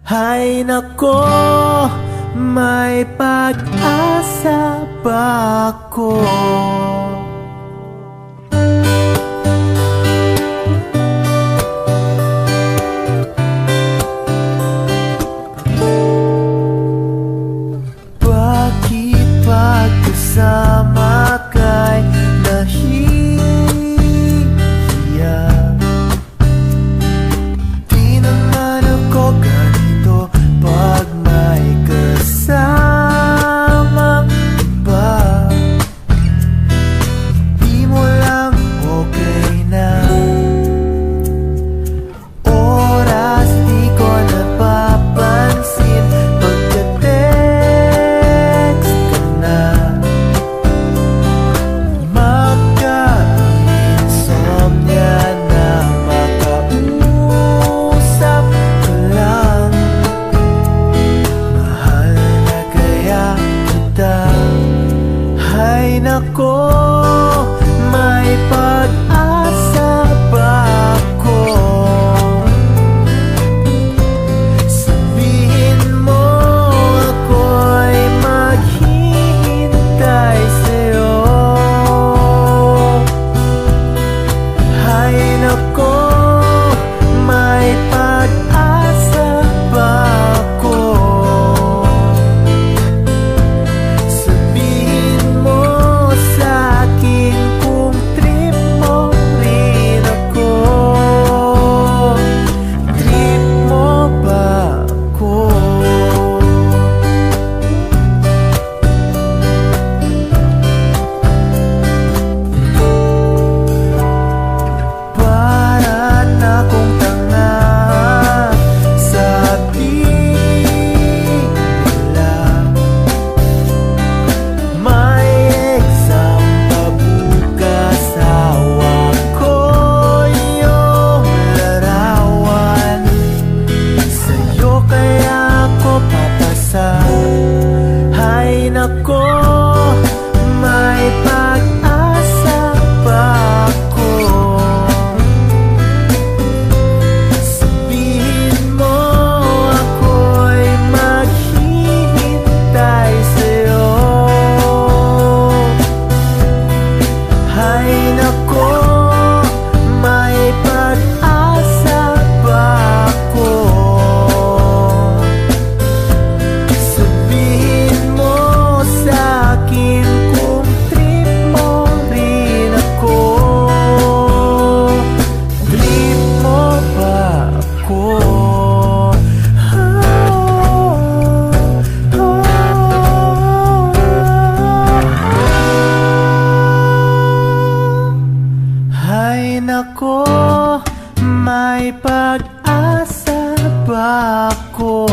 Hay nako, may pag-asa ba ako? Bakit pagkasama ka'y nahihiya? Di naman ako ganito pag may kasama ba? Di mo lang okay na. Oras di ko napapansin, pagka-text ka na. Magka-insomnia na, makausap ka lang. Mahal na kaya kita. Hay nako, may pag-asa ba ako? Sabihin mo ako'y maghihintay sa'yo. Hay nako, may pag-asa ba ako? Sabihin mo sa'kin kung trip mo rin ako. Trip mo ba ako? Para na akong tanga, sabi nila. May exam pa bukas, hawak ko yung larawan. Sa'yo kaya ako papasa. Hay nako, may pag-asa ba ako? Sabihin mo ako'y maghihintay sa'yo. Hay nako, may pag-asa ba ako? Sabihin mo sa'kin kung trip mo rin ako. Trip mo ba ako? Hay nako, may pag-asa ba ako?